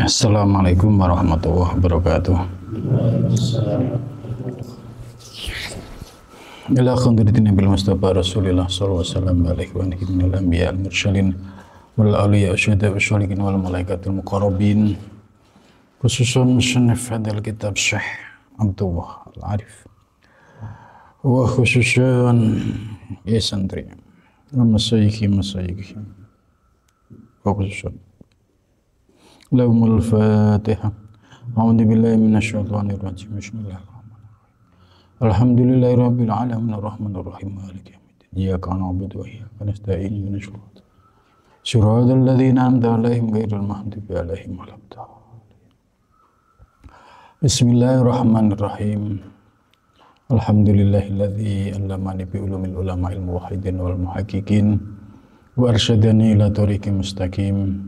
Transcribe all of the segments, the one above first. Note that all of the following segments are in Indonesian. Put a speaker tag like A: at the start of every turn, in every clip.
A: Assalamualaikum warahmatullahi wabarakatuh. Ila khandiritin bil Mustafa Rasulillah sallallahu alaihi wa sallam minal anbiya al mursalin wal awliya asyhadu wa syalihin wal malaikatul muqarrabin khususun musannif hadal kitab Syekh Abdullah Al-Arif wa khususun ya santri wa masyayikhi wa khususun lahumul fatihah. A'udzu billahi minasy syaithanir rajim. Bismillahirrahmanirrahim. Alhamdulillahirabbil alamin arrahmanir rahim maliki yaumiddin. Iyyaka na'budu wa iyyaka nasta'in ihdinas siratal ladzina an'amta 'alaihim ghairil maghdubi 'alaihim waladdallin. Bismillahirrahmanirrahim. Alhamdulillahilladzi 'allamani bi ulumil ulama'il muwahhidin wal muhaqqiqin wa arsyadani ila thoriqil mustaqim.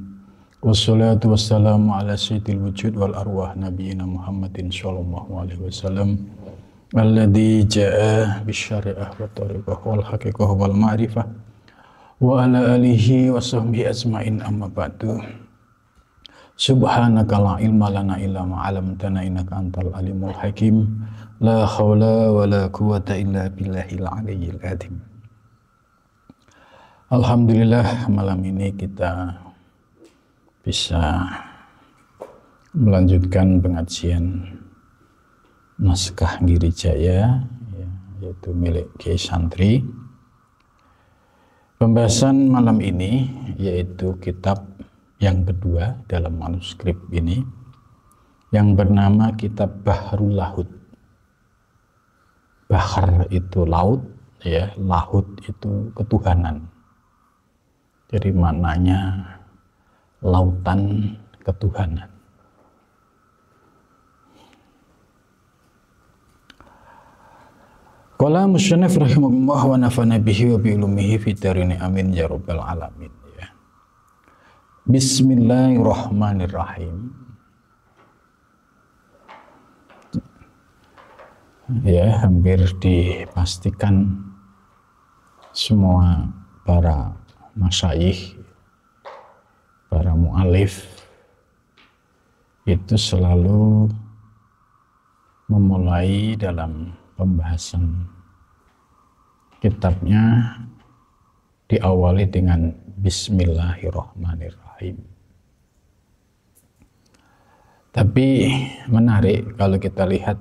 A: Wassalatu wassalamu ala sayyidil wujud wal arwah nabiyina Muhammadin sallallahu alaihi wasallam alladzi jaa bisyari'ah wa tariqah wal haqiqah wal ma'rifah wa ala alihi wa sahbihi ajmain amma ba'du. Subhanaka la ilma lana illa ma 'allamtana innaka antal alimul hakim. La haula wa la quwwata illa billahil aliyyil azim. Alhamdulillah, malam ini kita bisa melanjutkan pengajian naskah Girijaya, yaitu milik Kiai Santri. Pembahasan malam ini yaitu kitab yang kedua dalam manuskrip ini yang bernama kitab Bahrul Lahut. Bahr itu laut, ya, lahut itu ketuhanan. Jadi maknanya lautan ketuhanan. Qala musannif rahimahullah wa nafa'ana bihi wa bi ulumihi fid dharini amin ya rabbal alamin. Ya. Bismillahirrahmanirrahim. Ya, hampir dipastikan semua para masyayikh, para mu'alif itu selalu memulai dalam pembahasan kitabnya diawali dengan Bismillahirrahmanirrahim. Tapi menarik kalau kita lihat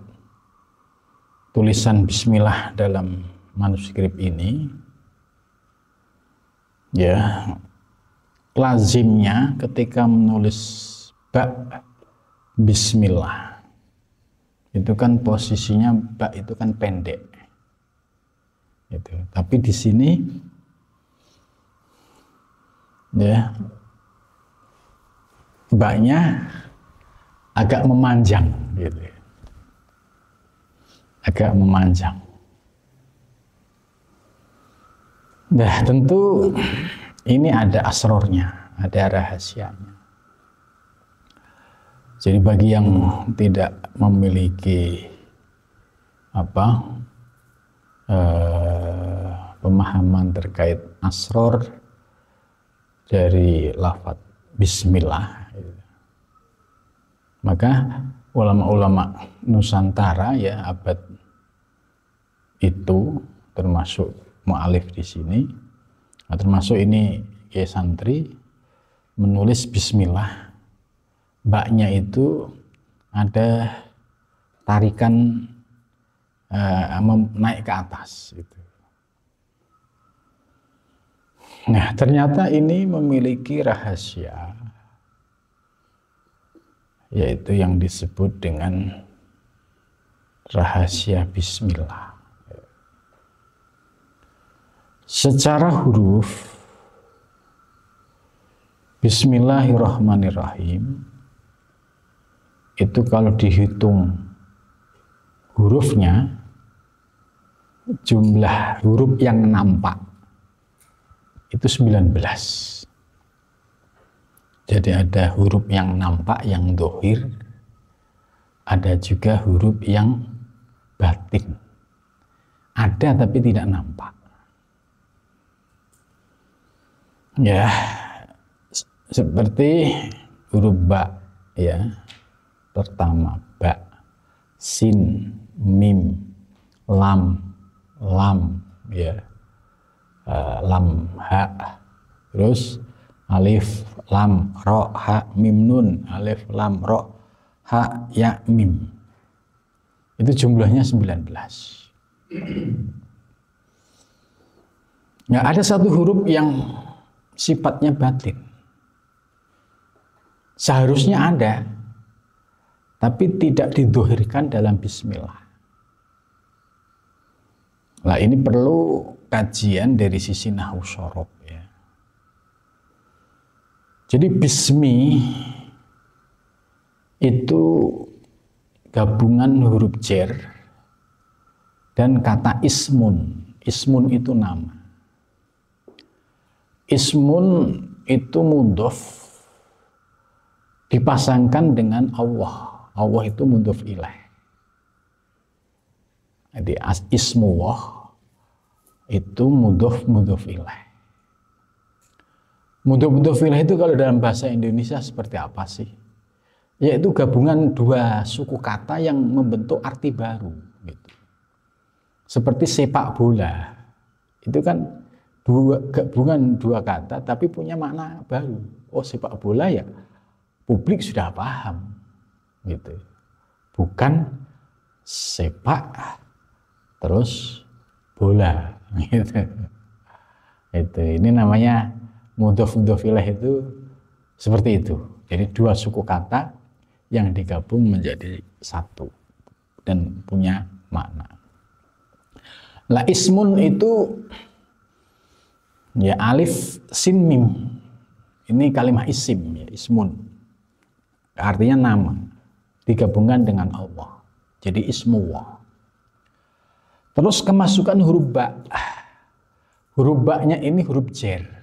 A: tulisan Bismillah dalam manuskrip ini, ya, lazimnya ketika menulis ba Bismillah itu kan posisinya ba itu kan pendek, gitu. Tapi di sini, ya, ba-nya agak memanjang, gitu. Agak memanjang. Nah, tentu ini ada asrornya, ada rahasianya. Jadi bagi yang tidak memiliki pemahaman terkait asror dari lafadz Bismillah, maka ulama-ulama Nusantara, ya, abad itu termasuk mu'alif di sini, termasuk ini Kiai Santri menulis Bismillah, baknya itu ada tarikan naik ke atas gitu. Nah, ternyata ini memiliki rahasia, yaitu yang disebut dengan rahasia Bismillah. Secara huruf Bismillahirrahmanirrahim itu kalau dihitung hurufnya, jumlah huruf yang nampak itu 19. Jadi ada huruf yang nampak, yang dohir, ada juga huruf yang batin. Ada tapi tidak nampak. Ya, seperti huruf ba ya. Pertama ba, sin, mim, lam, ya, lam, ha, terus alif, lam, ro, ha, mim, nun, alif, lam, ro, ha, ya, mim. Itu jumlahnya 19. Nggak ada satu huruf yang sifatnya batin. Seharusnya ada, tapi tidak didohirkan dalam bismillah. Nah, ini perlu kajian dari sisi nahwu syarab, ya. Jadi bismi itu gabungan huruf jer dan kata ismun. Ismun itu nama. Ismun itu mudhof dipasangkan dengan Allah. Allah itu mudhof ilaih. Jadi ismullah itu mudhof ilaih. Mudhof ilaih itu kalau dalam bahasa Indonesia seperti apa sih? Yaitu gabungan dua suku kata yang membentuk arti baru, gitu. Seperti sepak bola. Itu kan gabungan dua kata tapi punya makna baru. Oh, sepak bola ya publik sudah paham, gitu. Bukan sepak terus bola, gitu. Itu ini namanya mudhof ilaih itu seperti itu. Jadi dua suku kata yang digabung menjadi satu dan punya makna. Lah ismun itu ya alif sin mim. Ini kalimat isim, ya, ismun. Artinya nama, digabungkan dengan Allah. Jadi ismullah. Terus kemasukan huruf ba. Huruf ba-nya ini huruf jer.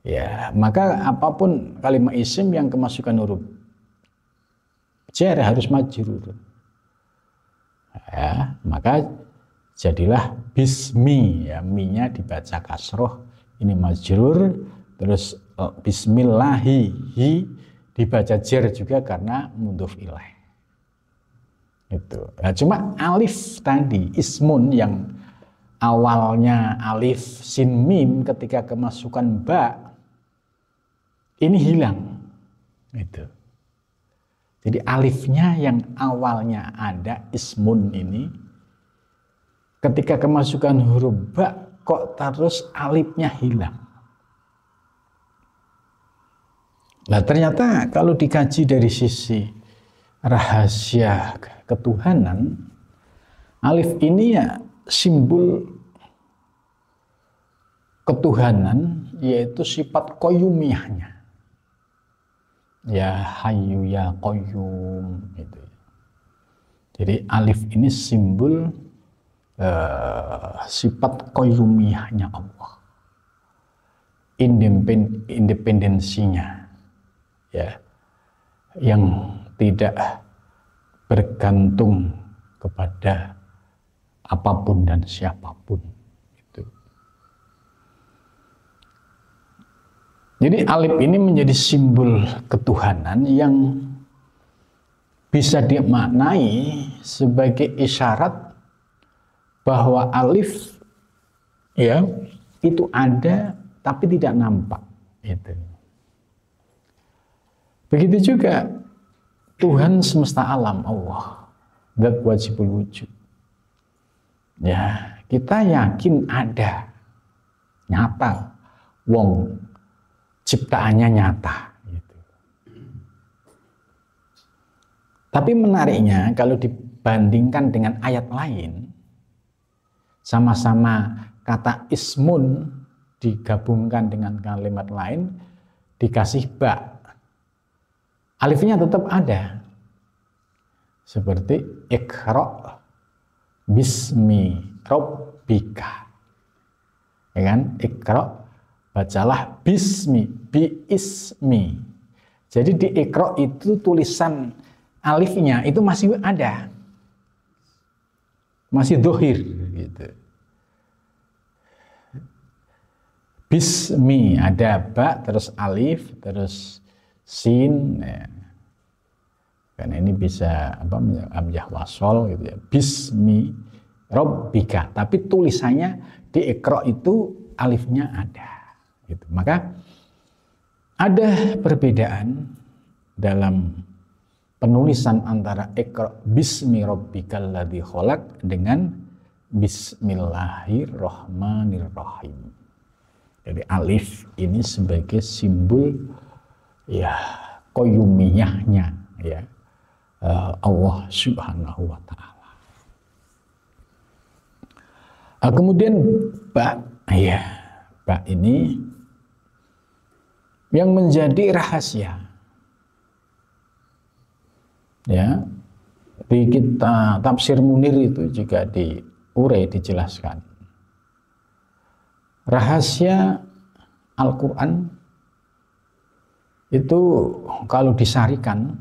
A: Ya, maka apapun kalimat isim yang kemasukan huruf jer harus majrur. Ya, maka jadilah bismi, ya, mi-nya dibaca kasroh, ini majrur. Terus bismillahi, dibaca jer juga karena mudhof ilaih. Itu. Nah, cuma alif tadi ismun yang awalnya alif sin mim ketika kemasukan ba ini hilang. Itu. Jadi alifnya yang awalnya ada ismun ini ketika kemasukan huruf ba kok terus alifnya hilang. Nah, ternyata kalau dikaji dari sisi rahasia ketuhanan, alif ini ya simbol ketuhanan, yaitu sifat qayyumiyahnya. Ya hayyu ya qayyum, gitu. Jadi alif ini simbol sifat qayyumiyahnya Allah, independensinya, ya, yang tidak bergantung kepada apapun dan siapapun. Itu. Jadi alif ini menjadi simbol ketuhanan yang bisa dimaknai sebagai isyarat bahwa alif, ya, itu ada tapi tidak nampak. Itu. Begitu juga Tuhan semesta alam, Allah, zat wajibul wujud. Ya, kita yakin ada, nyata, wong ciptaannya nyata. Gitu. Tapi menariknya kalau dibandingkan dengan ayat lain, sama-sama kata ismun digabungkan dengan kalimat lain, dikasih ba. Alifnya tetap ada. Seperti iqra bismi rabbika. Ya kan? Iqra, bacalah bismi, bi-ismi. Jadi di iqra itu tulisan alifnya itu masih ada. Masih dohir gitu. Bismi ada ba, terus alif, terus sin ya. Karena ini bisa hamzah wasol gitu ya. Bismi rabbika, tapi tulisannya di Iqra itu alifnya ada gitu. Maka ada perbedaan dalam penulisan antara Iqra bismi rabbikal ladzi khalaq dengan bismillahirrahmanirrahim. Jadi alif ini sebagai simbol ya qayyumiyahnya ya Allah Subhanahu wa taala. Kemudian ba ini yang menjadi rahasia ya di kita tafsir Munir itu juga diurai, dijelaskan rahasia Al-Quran itu kalau disarikan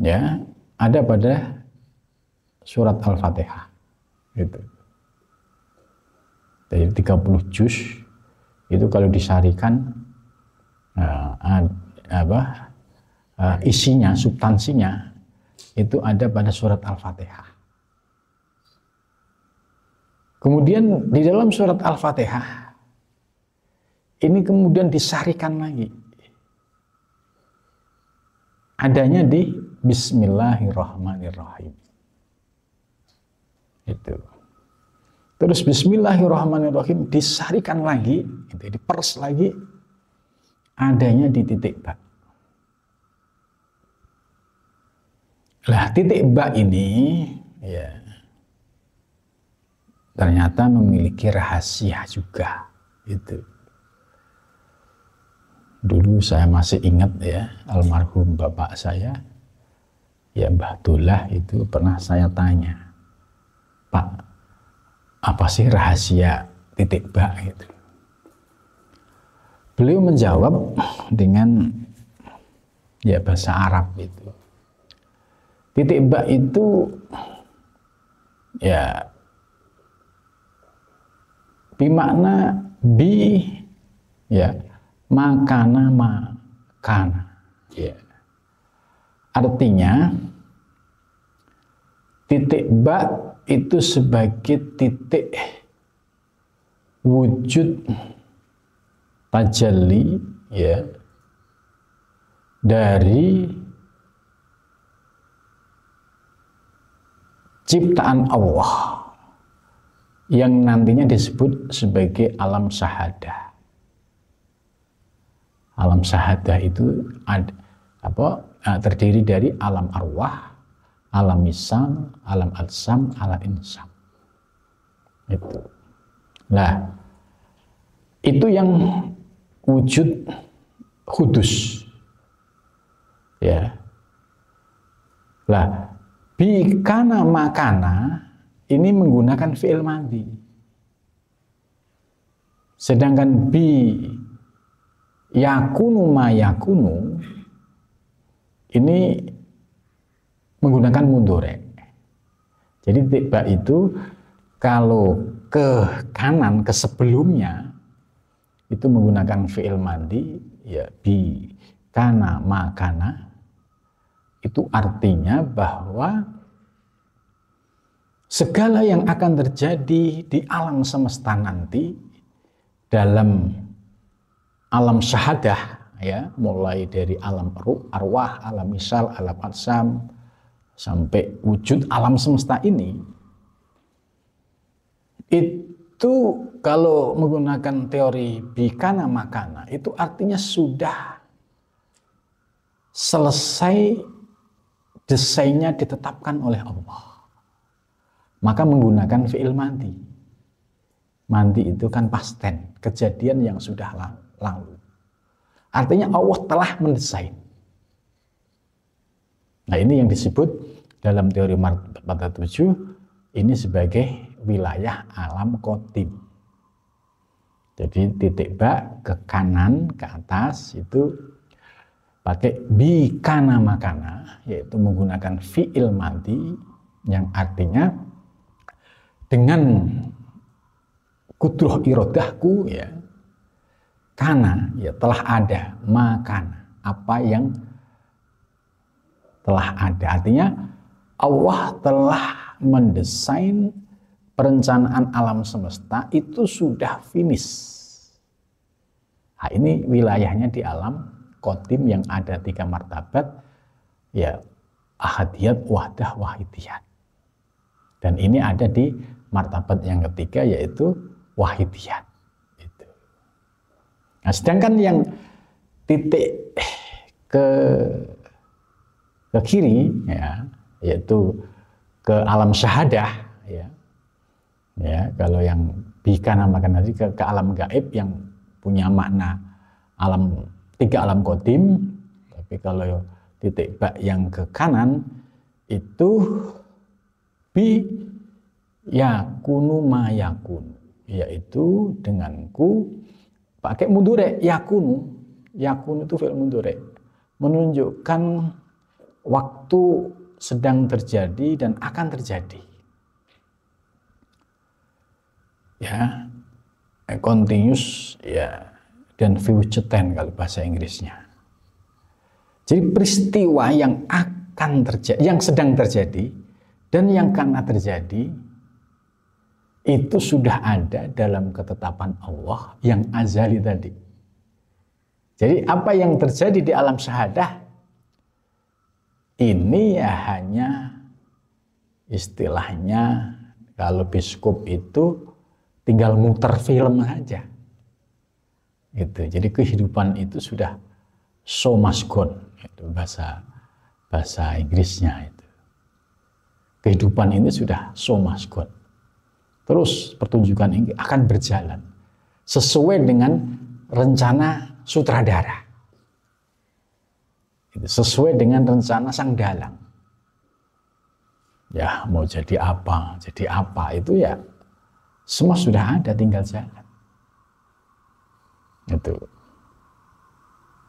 A: ya ada pada surat Al-Fatihah gitu. Dari 30 juz itu kalau disarikan isinya, substansinya itu ada pada surat Al-Fatihah. Kemudian di dalam surat Al-Fatihah ini kemudian disarikan lagi. Adanya di Bismillahirrahmanirrahim. Itu. Terus Bismillahirrahmanirrahim disarikan lagi, itu diperes lagi, adanya di titik ba. Lah titik ba ini ya ternyata memiliki rahasia juga. Itu. Dulu saya masih ingat ya, almarhum bapak saya, ya Mbah Dullah itu pernah saya tanya, Pak, apa sih rahasia titik ba gitu? Beliau menjawab dengan ya bahasa Arab itu. Titik ba itu ya bimakna bi ya makana ya. Artinya titik ba itu sebagai titik wujud tajalli ya dari ciptaan Allah yang nantinya disebut sebagai alam syahadah. Alam syahadah itu terdiri dari alam arwah, alam misal, alam alsam, alam insam. Itu. Nah, itu yang wujud kudus. Ya. Lah, bikana makana ini menggunakan fi'il madhi. Sedangkan bi yakunu ma yakunu ini menggunakan mudhari'. Jadi tiba itu kalau ke kanan, ke sebelumnya itu menggunakan fi'il madhi ya bi kana makana, itu artinya bahwa segala yang akan terjadi di alam semesta nanti dalam alam syahadah ya, mulai dari alam arwah, alam misal, alam atsam sampai wujud alam semesta ini, itu kalau menggunakan teori bikana makana itu artinya sudah selesai, desainnya ditetapkan oleh Allah. Maka menggunakan fi'il madhi. Madhi itu kan past tense, kejadian yang sudah lalu. Artinya Allah telah mendesain. Nah, ini yang disebut dalam teori mata 7 ini sebagai wilayah alam qadim. Jadi titik ba ke kanan, ke atas itu pakai bikana makana, yaitu menggunakan fi'il madhi yang artinya dengan kudroh irodahku ya, kana ya telah ada, makana
B: apa yang telah ada. Artinya Allah telah mendesain perencanaan alam semesta itu sudah finish. Nah, ini wilayahnya di alam qadim yang ada 3 martabat, ya ahadiyat, wahdah, wahidiyat. Dan ini ada di martabat yang ketiga yaitu wahidiyat. Gitu. Nah, sedangkan yang titik ke kiri, ya, yaitu ke alam syahadah, ya. Ya, kalau yang Bika namakan tadi ke alam gaib yang punya makna alam 3 alam qadim, tapi kalau titik bak yang ke kanan itu bi yakunu ma yakun, yaitu denganku pakai mudhari yakunu. Yakunu itu fi'il mudhari, menunjukkan waktu sedang terjadi dan akan terjadi. Ya, continuous, ya, dan future tense kalau bahasa Inggrisnya. Jadi peristiwa yang akan terjadi, yang sedang terjadi dan yang akan terjadi itu sudah ada dalam ketetapan Allah yang azali tadi. Jadi apa yang terjadi di alam syahadah ini ya hanya istilahnya kalau biskop itu tinggal muter film saja. Gitu. Jadi kehidupan itu sudah so much gone, itu bahasa Inggrisnya itu. Kehidupan ini sudah so much gone. Terus pertunjukan ini akan berjalan sesuai dengan rencana sutradara. Itu sesuai dengan rencana sang dalang. Ya, mau jadi apa itu ya semua sudah ada, tinggal jalan. Itu.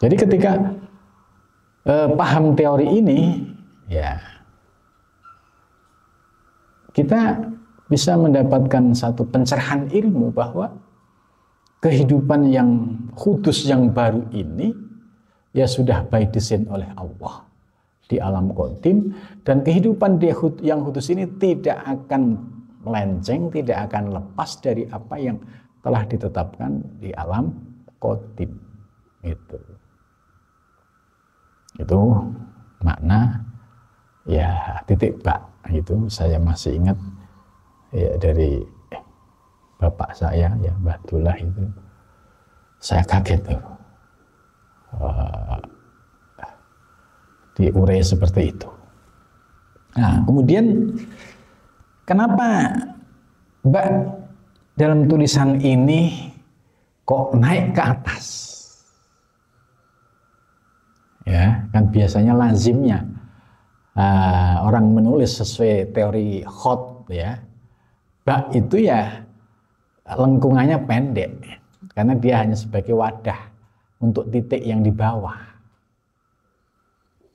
B: Jadi ketika paham teori ini, ya kita bisa mendapatkan satu pencerahan ilmu bahwa kehidupan yang kudus yang baru ini ya sudah by design oleh Allah di alam qadim, dan kehidupan yang kudus ini tidak akan melenceng, tidak akan lepas dari apa yang telah ditetapkan di alam qadim. Itu makna ya titik bak. Itu saya masih ingat ya dari bapak saya ya Mbah Dullah itu, saya kaget tuh diurai seperti itu. Nah, kemudian kenapa Mbak dalam tulisan ini kok naik ke atas? Ya, kan biasanya lazimnya orang menulis sesuai teori Hot ya, Mbak itu ya lengkungannya pendek karena dia hanya sebagai wadah untuk titik yang di bawah.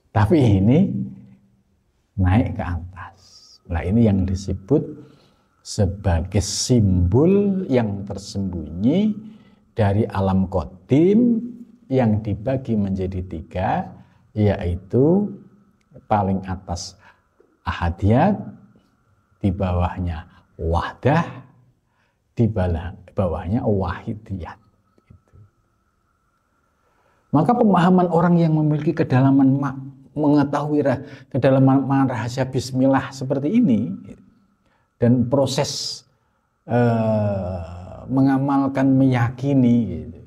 B: Tapi ini naik ke atas. Nah, ini yang disebut sebagai simbol yang tersembunyi dari alam qadim yang dibagi menjadi 3, yaitu paling atas ahadiyat, di bawahnya wahdah, di bawahnya wahidiyat. Maka pemahaman orang yang memiliki kedalaman mengetahui kedalaman rahasia bismillah seperti ini dan proses mengamalkan, meyakini gitu.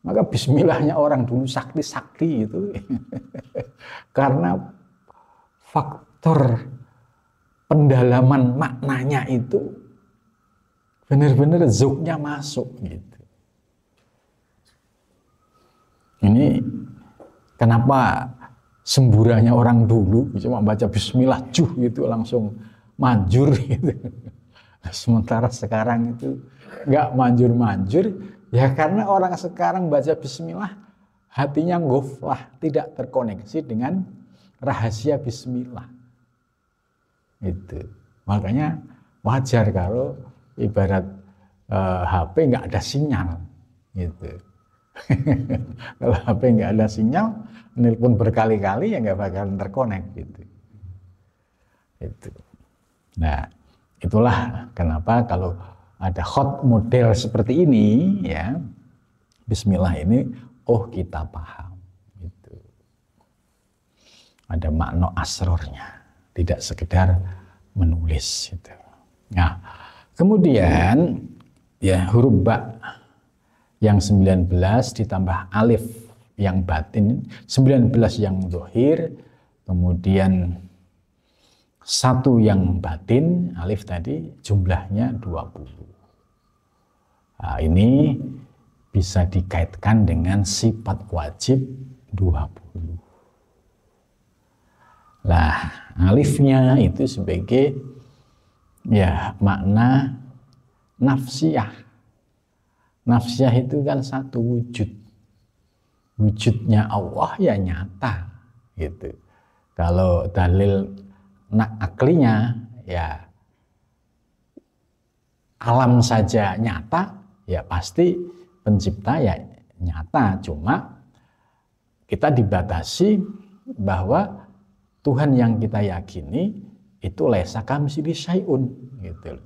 B: Maka bismillahnya orang dulu sakti-sakti itu karena faktor pendalaman maknanya itu benar-benar zuknya masuk gitu. Ini kenapa semburannya orang dulu cuma baca bismillah gitu langsung manjur gitu. Sementara sekarang itu nggak manjur-manjur ya karena orang sekarang baca bismillah hatinya ghaflah, tidak terkoneksi dengan rahasia bismillah. Itu. Makanya wajar kalau ibarat HP nggak ada sinyal gitu. Kalau HP nggak ada sinyal, nelpon berkali-kali ya nggak bakal terkonek gitu. Itu. Nah, itulah kenapa kalau ada hot model seperti ini, ya, Bismillah ini, oh kita paham. Gitu. Ada makna asrornya, tidak sekedar menulis. Gitu. Nah, kemudian ya huruf ba yang 19 ditambah alif yang batin, 19 yang zahir, kemudian 1 yang batin, alif tadi jumlahnya 20. Nah, ini bisa dikaitkan dengan sifat wajib 20. Lah, alifnya itu sebagai ya makna nafsiyah. Nafsiyah itu kan satu wujud. Wujudnya Allah ya nyata gitu. Kalau dalil aklinya ya alam saja nyata, ya pasti pencipta ya nyata. Cuma kita dibatasi bahwa Tuhan yang kita yakini itu laisa kamitslihi syai'un gitu.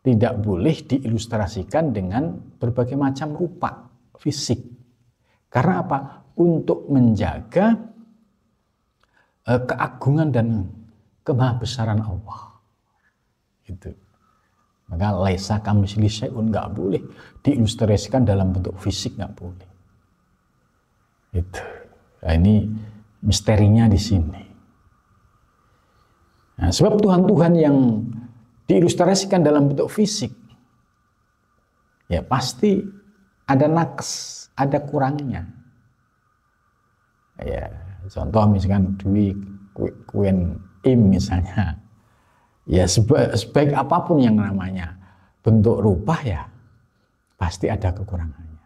B: Tidak boleh diilustrasikan dengan berbagai macam rupa fisik. Karena apa? Untuk menjaga keagungan dan kemahabesaran Allah. Itu. Maka laisa kamitslihi syai'un, nggak boleh diilustrasikan dalam bentuk fisik, nggak boleh. Itu. Nah, ini misterinya di sini. Nah, sebab Tuhan-Tuhan yang diilustrasikan dalam bentuk fisik, ya pasti ada naqs, ada kurangnya. Ya, contoh misalkan Dwi Queen Im misalnya, ya sebaik apapun yang namanya bentuk rupa ya pasti ada kekurangannya.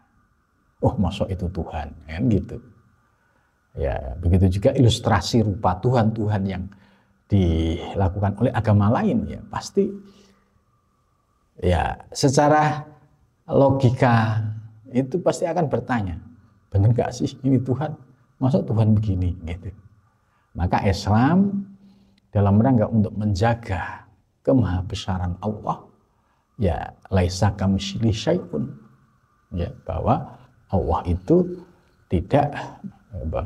B: Oh, masuk itu Tuhan, kan gitu. Ya, begitu juga ilustrasi rupa Tuhan-Tuhan yang dilakukan oleh agama lain, ya pasti ya secara logika itu pasti akan bertanya, benar gak sih ini Tuhan? Masa Tuhan begini gitu. Maka Islam dalam rangka untuk menjaga kemahabesaran Allah, ya laisa kamitslihi syai'un, ya bahwa Allah itu tidak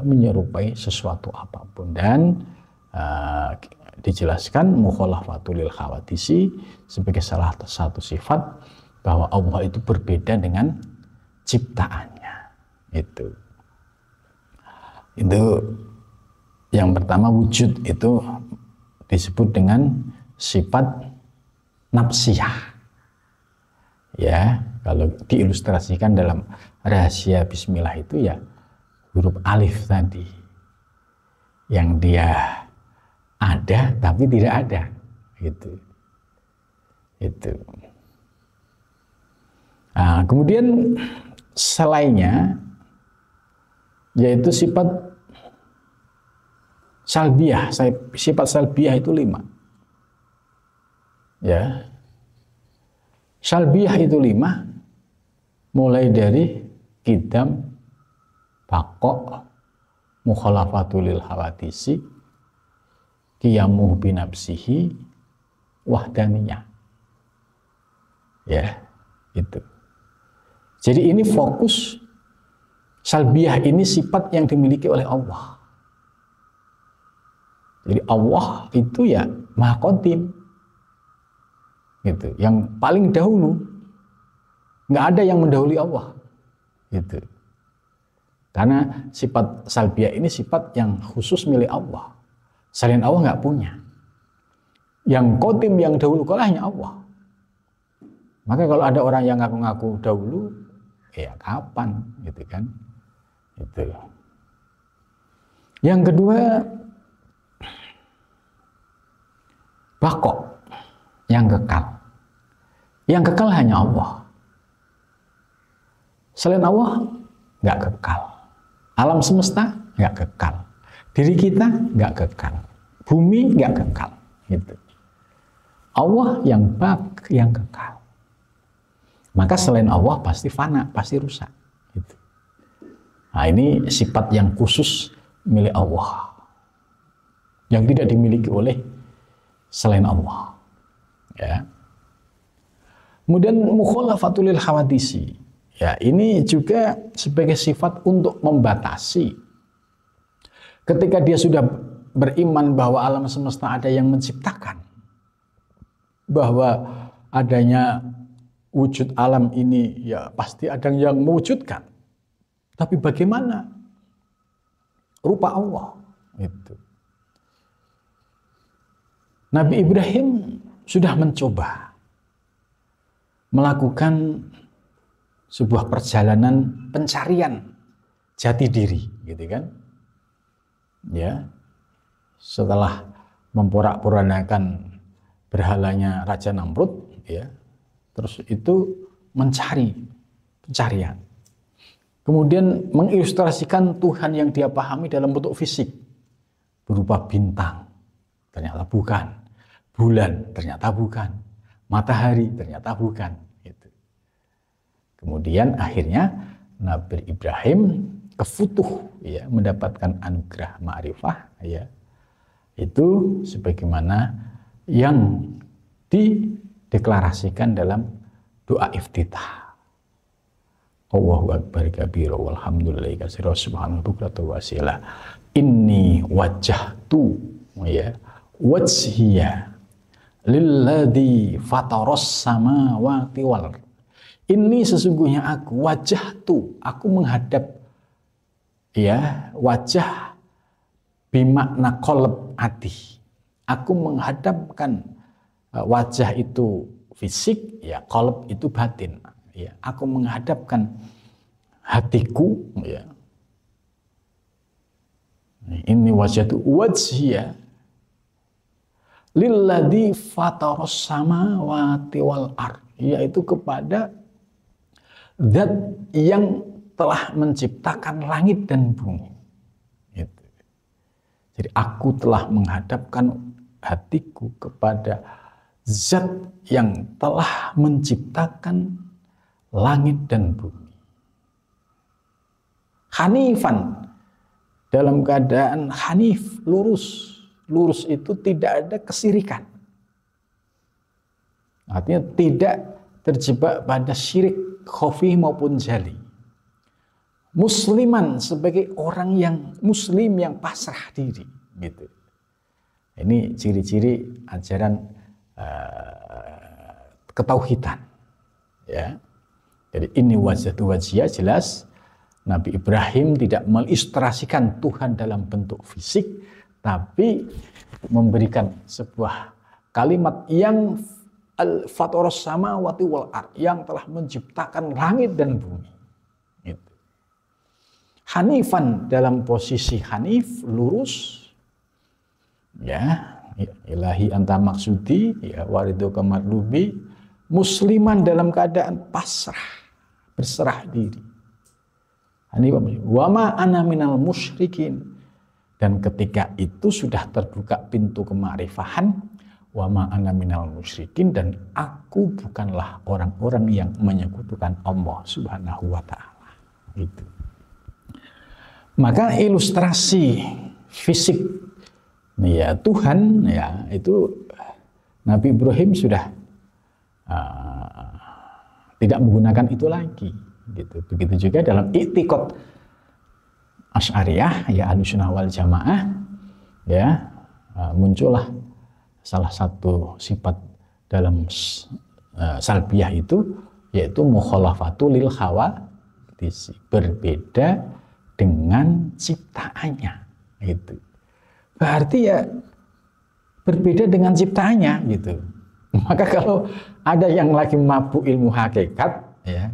B: menyerupai sesuatu apapun. Dan dijelaskan mukhalafatul khawadisi sebagai salah satu sifat bahwa Allah itu berbeda dengan ciptaannya. Itu yang pertama, wujud itu disebut dengan sifat nafsiyah. Ya, kalau diilustrasikan dalam rahasia Bismillah itu ya huruf alif tadi yang dia ada tapi tidak ada, gitu. Itu. Nah, kemudian selainnya yaitu sifat salbiyah. Sifat salbiyah itu 5. Ya. Salbiyah itu 5, mulai dari qidam, baqa, mukhalafatul hawadisi, qiyamuh binafsihi, wahdaniyah. Ya, itu. Jadi ini fokus salbiyah ini sifat yang dimiliki oleh Allah. Jadi Allah itu ya Maha Qadim. Gitu, yang paling dahulu. Nggak ada yang mendahului Allah. Gitu. Karena sifat salbiyah ini sifat yang khusus milik Allah. Selain Allah nggak punya. Yang Qadim, yang dahulu kala hanya Allah. Maka kalau ada orang yang ngaku-ngaku dahulu, ya kapan, gitu kan? Itu. Yang kedua, baqa, yang kekal. Yang kekal hanya Allah. Selain Allah nggak kekal. Alam semesta nggak kekal. Diri kita nggak kekal. Bumi nggak kekal. Gitu. Allah yang baq, yang kekal. Maka selain Allah pasti fana, pasti rusak. Gitu. Nah, ini sifat yang khusus milik Allah, yang tidak dimiliki oleh selain Allah. Ya. Kemudian mukhalafatul lil hawadisi. Ya, ini juga sebagai sifat untuk membatasi. Ketika dia sudah beriman bahwa alam semesta ada yang menciptakan, bahwa adanya wujud alam ini ya pasti ada yang mewujudkan. Tapi bagaimana rupa Allah itu? Nabi Ibrahim sudah mencoba melakukan sebuah perjalanan pencarian jati diri, gitu kan? Ya, setelah memporak-porandakan berhalanya Raja Namrud, ya, terus itu mencari pencarian. Kemudian mengilustrasikan Tuhan yang dia pahami dalam bentuk fisik, berupa bintang, ternyata bukan, bulan, ternyata bukan, matahari, ternyata bukan. Gitu. Kemudian akhirnya Nabi Ibrahim kefutuh, ya, mendapatkan anugerah ma'rifah, ya, itu sebagaimana yang dideklarasikan dalam doa iftitah. Allahu akbar kabira walhamdulillahi katsira subhanallahi bukratan wa asila. Inni wajjahtu, ya, wajhiya lilladzi fataras samawati wal. Ini sesungguhnya aku wajjahtu, aku menghadap, ya, wajah bimakna qalb ati. Aku menghadapkan wajah itu fisik, ya, qalb itu batin. Ya, aku menghadapkan hatiku, ya. Ini wajhatu wajhiya lilladzi fataras samawati wal ard, yaitu kepada zat yang telah menciptakan langit dan bumi. Gitu. Jadi aku telah menghadapkan hatiku kepada zat yang telah menciptakan langit dan bumi. Hanifan, dalam keadaan hanif, lurus. Lurus itu tidak ada kesirikan. Artinya tidak terjebak pada syirik khafi maupun jali. Musliman, sebagai orang yang muslim yang pasrah diri, gitu. Ini ciri-ciri ajaran ketauhidan, ya. Jadi ini wajhatu wajhiyah, jelas Nabi Ibrahim tidak mengilustrasikan Tuhan dalam bentuk fisik, tapi memberikan sebuah kalimat yang al-fataras samawati wal ard, yang telah menciptakan langit dan bumi. Gitu. Hanifan, dalam posisi hanif, lurus, ya, ilahi anta maksudi, ya, waridu kamadlubi. Musliman, dalam keadaan pasrah, berserah diri. Wa ma ana minal musyrikin. Dan ketika itu sudah terbuka pintu kema'rifahan, wa ma ana minal musyrikin, dan aku bukanlah orang-orang yang menyekutukan Allah Subhanahu wa taala. Gitu. Maka ilustrasi fisik, ya, Tuhan, ya, itu Nabi Ibrahim sudah tidak menggunakan itu lagi, gitu. Begitu juga dalam i'tiqad Asy'ariyah, ya, Ahlussunnah wal Jamaah, ya, muncullah salah satu sifat dalam salbiyah itu, yaitu mukhalafatu lil hawadits, berbeda dengan ciptaannya, gitu. Berarti ya berbeda dengan ciptaannya, gitu. Maka kalau ada yang lagi mabuk ilmu hakikat, ya,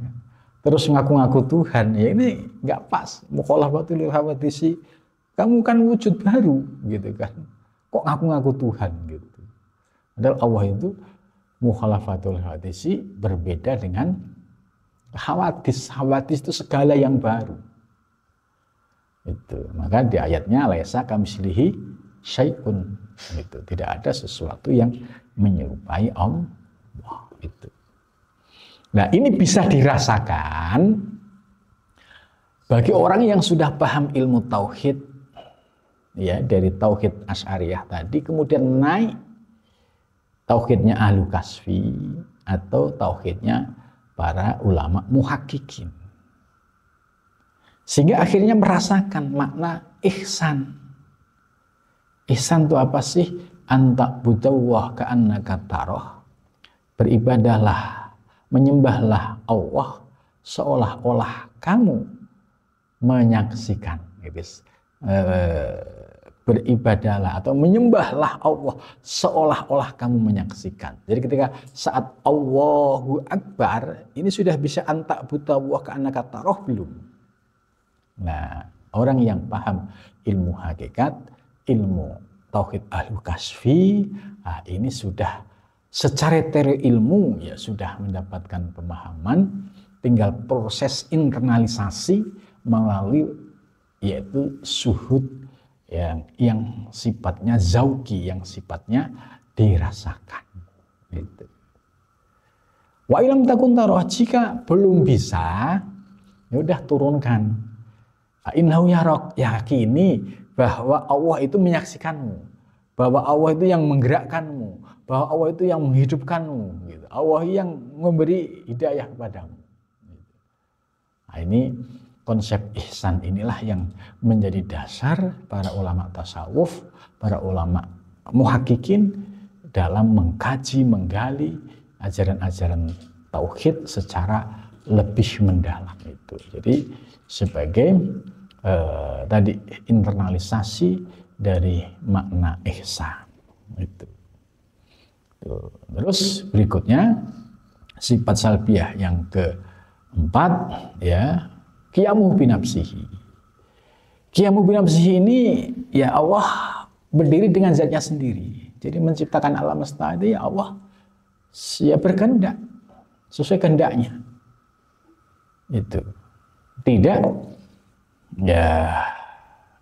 B: terus ngaku-ngaku Tuhan, ya ini nggak pas. Mukhalafatul lil hawadits, kamu kan wujud baru, gitu kan. Kok ngaku-ngaku Tuhan, gitu. Padahal Allah itu mukhalafatul hawadits, berbeda dengan hawadits. Hawadits itu segala yang baru. Itu. Maka di ayatnya laisa kamitslihi syai'un, gitu. Tidak ada sesuatu yang menyerupai Allah. Itu. Nah, ini bisa dirasakan Bagi orang yang sudah paham ilmu tauhid, ya dari tauhid Asy'ariyah tadi, kemudian naik tauhidnya ahlu kasfi atau tauhidnya para ulama muhakkikin, sehingga akhirnya merasakan makna ihsan. Ihsan itu apa sih? Anta budawah ka'annaka taroh. Beribadahlah, menyembahlah Allah seolah-olah kamu menyaksikan. Beribadahlah atau menyembahlah Allah seolah-olah kamu menyaksikan. Jadi ketika saat Allahu Akbar, ini sudah bisa anta budawah ka'annaka taroh belum? Nah, orang yang paham ilmu hakikat, ilmu tauhid ahlu kasfi, ini sudah secara teori ilmu ya sudah mendapatkan pemahaman, tinggal proses internalisasi melalui yaitu syuhud yang sifatnya zauki, yang sifatnya dirasakan. Gitu. Wa ilam takun taroh, jika belum bisa, ya udah turunkan. Innahu yarok, yakini bahwa Allah itu menyaksikanmu, bahwa Allah itu yang menggerakkanmu, bahwa Allah itu yang menghidupkanmu, gitu. Allah yang memberi hidayah kepadamu. Nah, ini konsep ihsan inilah yang menjadi dasar para ulama tasawuf, para ulama muhakkikin dalam mengkaji, menggali ajaran-ajaran tauhid secara lebih mendalam itu. Jadi sebagai tadi internalisasi dari makna ihsan itu. Terus berikutnya sifat salbiyah yang keempat, ya, qiyamuhu binafsihi. Qiyamuhu binafsihi ini ya Allah berdiri dengan zatnya sendiri. Jadi menciptakan alam semesta itu ya Allah ya berkehendak sesuai kehendaknya. Itu tidak ya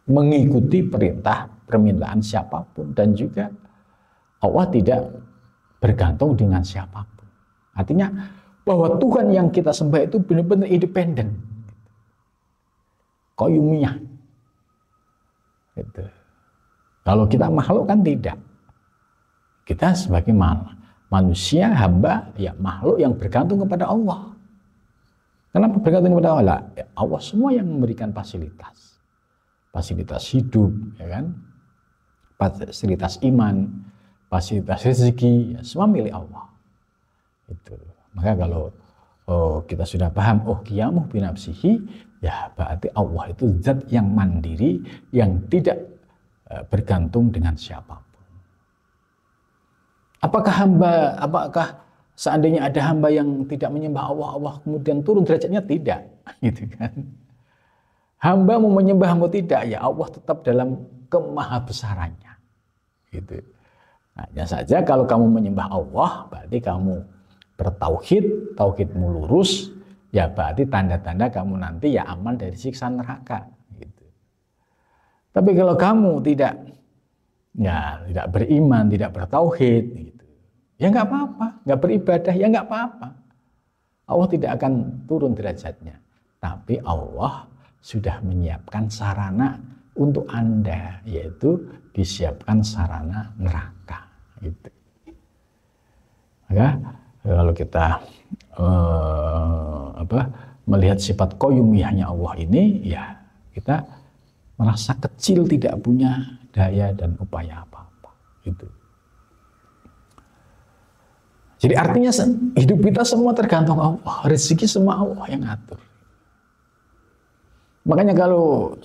B: mengikuti perintah permintaan siapapun, dan juga Allah tidak bergantung dengan siapapun. Artinya bahwa Tuhan yang kita sembah itu benar-benar independen, qayyumiyah. Gitu. Kalau kita makhluk kan tidak. Kita sebagai manusia, hamba, ya makhluk yang bergantung kepada Allah. Kenapa bergantung kepada Allah? Ya, Allah semua yang memberikan fasilitas hidup, ya kan? Fasilitas iman, fasilitas rezeki, ya, semua milik Allah. Itu. Maka kalau kita sudah paham, qiyamuhu binafsihi, ya berarti Allah itu zat yang mandiri, yang tidak bergantung dengan siapapun. Apakah seandainya ada hamba yang tidak menyembah Allah, Allah kemudian turun derajatnya? Tidak, gitu kan? Hamba mau menyembah mau tidak, ya Allah tetap dalam kemahabesarannya. Gitu. Hanya saja kalau kamu menyembah Allah, berarti kamu bertauhid, tauhidmu lurus, ya berarti tanda-tanda kamu nanti ya aman dari siksa neraka. Gitu. Tapi kalau kamu tidak beriman, tidak bertauhid, gitu, ya nggak apa-apa, nggak beribadah, ya nggak apa-apa. Allah tidak akan turun derajatnya. Tapi Allah sudah menyiapkan sarana untuk Anda, yaitu disiapkan sarana neraka. Gitu. Maka kalau kita melihat sifat qayyumiyahnya Allah ini, ya kita merasa kecil, tidak punya daya dan upaya apa-apa. Gitu. Jadi artinya hidup kita semua tergantung Allah, rezeki semua Allah yang atur. Makanya kalau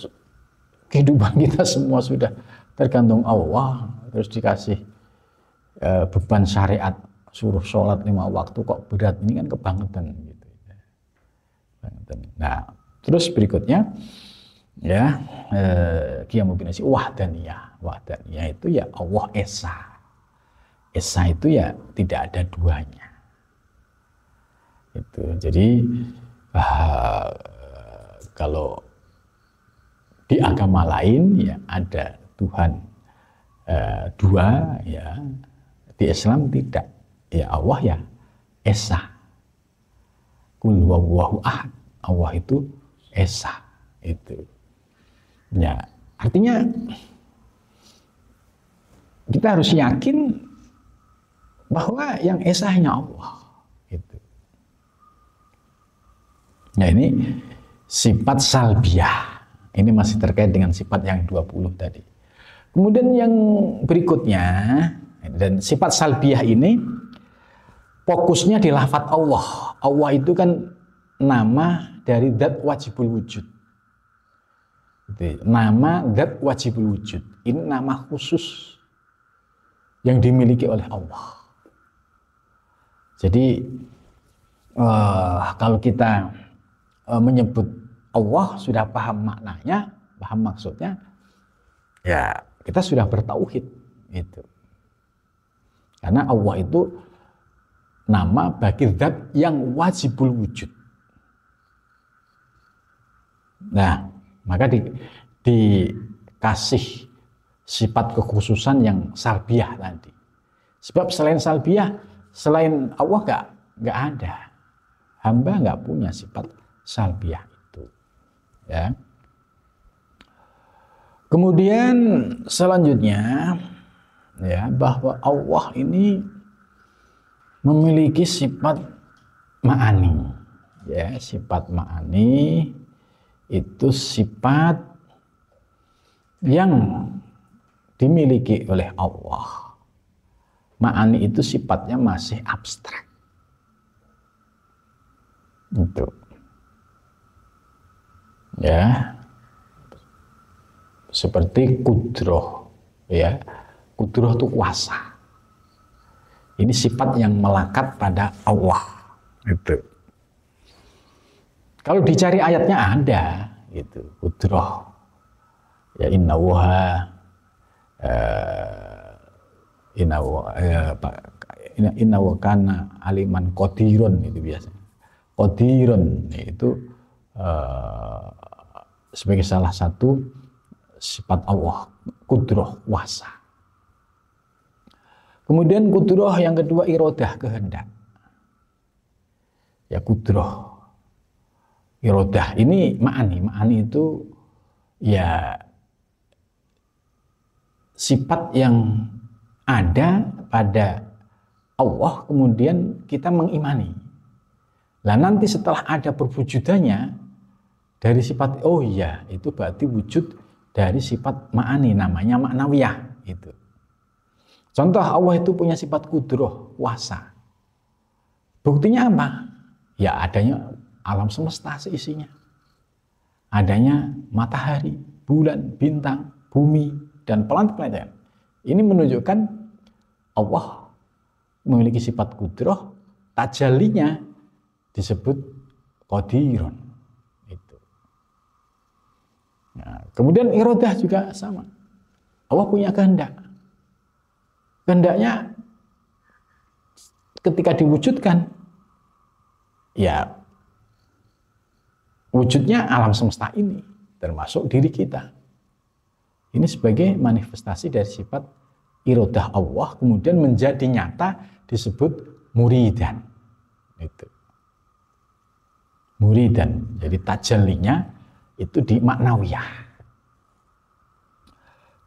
B: kehidupan kita semua sudah tergantung Allah, terus dikasih beban syariat, suruh sholat 5 waktu kok berat, ini kan kebangetan gitu. Nah, terus berikutnya ya qiyamuhu binafsihi wahdaniyah. Wahdaniyah itu ya Allah esa. Esa itu ya tidak ada duanya. Itu. Jadi kalau di agama lain ya ada Tuhan dua, ya di Islam tidak, ya Allah ya esa. Qul huwallahu ahad, Allah itu esa, Itu. Ya, artinya kita harus yakin bahwa yang esa hanya Allah. Itu. Nah, ini sifat salbiyah. Ini masih terkait dengan sifat yang 20 tadi. Kemudian yang berikutnya, dan sifat salbiyah ini fokusnya di lafadz Allah. Allah itu kan nama dari zat wajibul wujud. Nama zat wajibul wujud. Ini nama khusus yang dimiliki oleh Allah. Jadi kalau kita menyebut Allah, sudah paham maknanya, paham maksudnya, ya kita sudah bertauhid itu. Karena Allah itu nama bagi zat yang wajibul wujud. Nah, maka dikasih sifat kekhususan yang salbiyah tadi. Sebab selain salbiyah, selain Allah nggak ada. Hamba nggak punya sifat salbiyah itu. Ya. Kemudian selanjutnya, ya, bahwa Allah ini memiliki sifat ma'ani. Ya, sifat ma'ani itu sifat yang dimiliki oleh Allah. Ma'ani itu sifatnya masih abstrak. Itu. Ya. Seperti kudroh. Ya. Kudroh itu kuasa. Ini sifat yang melekat pada Allah. Itu. Kalau dicari ayatnya ada, gitu. Kudroh. Ya inna wa kana aliman qadirun, itu biasanya. Qadirun itu sebagai salah satu sifat Allah, kudroh, kuasa. Kemudian kudroh yang kedua irodah, kehendak. Ya, kudroh, irodah ini ma'ani itu ya sifat yang ada pada Allah, kemudian kita mengimani. Nah, nanti setelah ada perwujudannya dari sifat, oh iya, itu berarti wujud dari sifat ma'ani, namanya ma'nawiyah itu. Contoh, Allah itu punya sifat kudroh, kuasa. Buktinya apa? Ya adanya alam semesta seisinya. Adanya matahari, bulan, bintang, bumi, dan planet-planet. Ini menunjukkan Allah memiliki sifat kudroh, tajallinya disebut qadirun. Itu. Nah, kemudian irodah juga sama. Allah punya kehendak. Kehendaknya ketika diwujudkan, ya wujudnya alam semesta ini, termasuk diri kita. Ini sebagai manifestasi dari sifat irodah Allah, kemudian menjadi nyata disebut muridan. Itu. Muridan, jadi tajallinya itu di maknawiyah.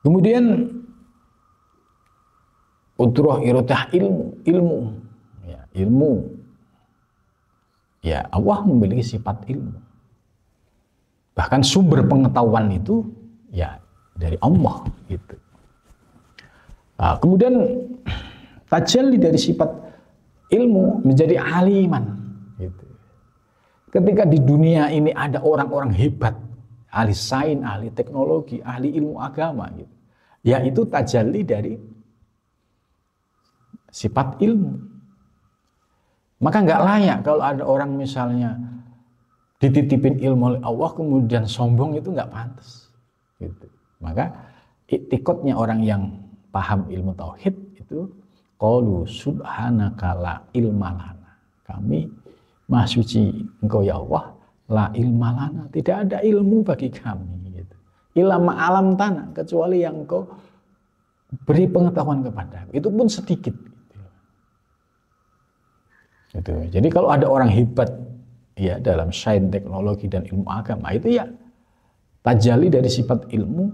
B: Kemudian kudroh irodah ilmu. Ya, ilmu. Ya, Allah memiliki sifat ilmu. Bahkan sumber pengetahuan itu ya dari Allah gitu. Nah, kemudian tajalli dari sifat ilmu menjadi aliman gitu. Ketika di dunia ini ada orang-orang hebat, ahli sains, ahli teknologi, ahli ilmu agama gitu. Ya itu tajalli dari sifat ilmu. Maka nggak layak kalau ada orang misalnya dititipin ilmu oleh Allah kemudian sombong, itu nggak pantas. Gitu. Maka iktikadnya orang yang paham ilmu tauhid itu qalu subhanaka la ilma lana. Kami Maha suci Engkau ya Allah, la ilma lana, tidak ada ilmu bagi kami gitu. Ilma alam tanah, kecuali yang Engkau beri pengetahuan kepada. Itu pun sedikit. Gitu. Jadi kalau ada orang hebat ya dalam sains, teknologi dan ilmu agama itu ya tajalli dari sifat ilmu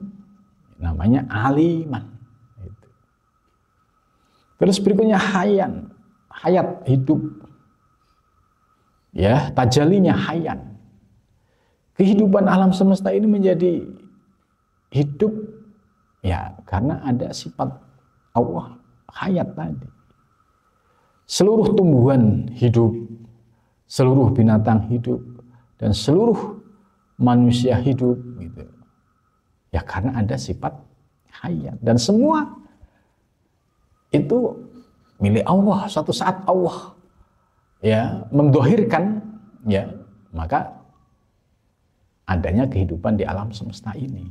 B: namanya aliman. Gitu. Terus berikutnya hayyan, hayat, hidup. Ya, tajallinya hayyan. Kehidupan alam semesta ini menjadi hidup ya karena ada sifat Allah hayat tadi. Seluruh tumbuhan hidup, seluruh binatang hidup, dan seluruh manusia hidup gitu. Ya karena ada sifat hayat, dan semua itu milik Allah. Suatu saat Allah ya mendohirkan ya, maka adanya kehidupan di alam semesta ini.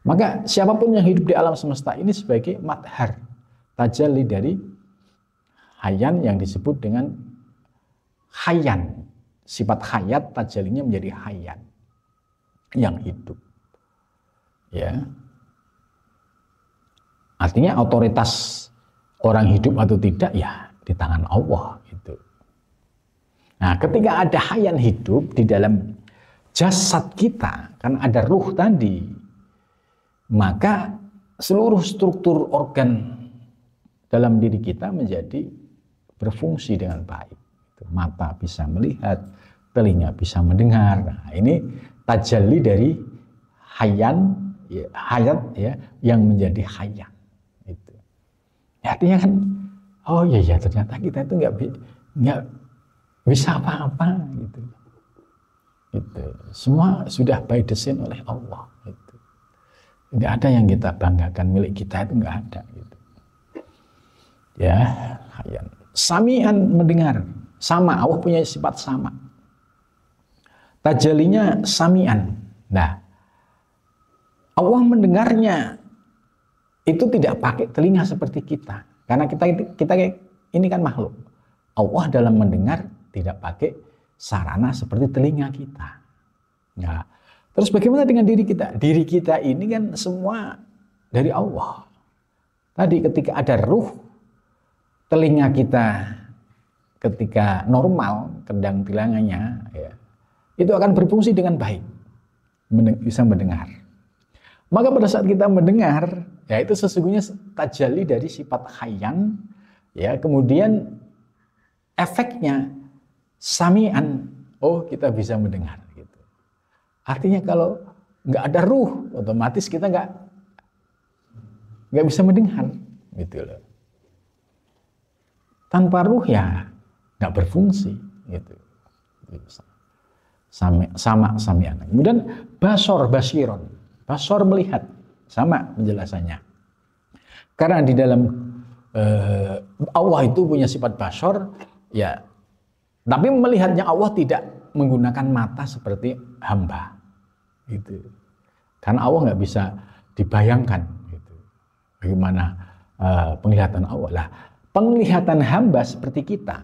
B: Maka siapapun yang hidup di alam semesta ini sebagai madhar, tajalli dari hayyan yang disebut dengan hayyan. Sifat hayat tajallinya menjadi hayyan, yang hidup. Ya. Artinya otoritas orang hidup atau tidak ya di tangan Allah gitu. Nah, ketika ada hayyan hidup di dalam jasad kita, karena ada ruh tadi, maka seluruh struktur organ dalam diri kita menjadi berfungsi dengan baik. Mata bisa melihat, telinga bisa mendengar. Nah, ini tajalli dari hayyan, ya, hayat ya, yang menjadi hayyan. Itu. Ya, artinya kan, oh iya ternyata kita itu nggak bisa apa-apa gitu. Gitu. Semua sudah by design oleh Allah. Gitu. Tidak ada yang kita banggakan milik kita, itu nggak ada. Gitu. Ya, hayyan. Sami'an, mendengar. Sama, Allah punya sifat sama. Tajallinya sami'an. Nah, Allah mendengarnya itu tidak pakai telinga seperti kita. Karena kita ini kan makhluk. Allah dalam mendengar tidak pakai sarana seperti telinga kita. Nah, terus bagaimana dengan diri kita? Diri kita ini kan semua dari Allah. Tadi ketika ada ruh, telinga kita ketika normal, kendang telinganya, ya, itu akan berfungsi dengan baik, bisa mendengar. Maka pada saat kita mendengar, ya itu sesungguhnya tajalli dari sifat hayyan, ya kemudian efeknya sami'an, oh kita bisa mendengar. Gitu. Artinya kalau nggak ada ruh, otomatis kita nggak bisa mendengar, gitu loh. Tanpa ruh ya nggak berfungsi, gitu. Sama sami'an. Kemudian basor, basiron, basor melihat, sama penjelasannya. Karena di dalam Allah itu punya sifat basor, ya. Tapi melihatnya Allah tidak menggunakan mata seperti hamba, gitu. Karena Allah nggak bisa dibayangkan, gitu. Bagaimana penglihatan Allah lah. Penglihatan hamba seperti kita,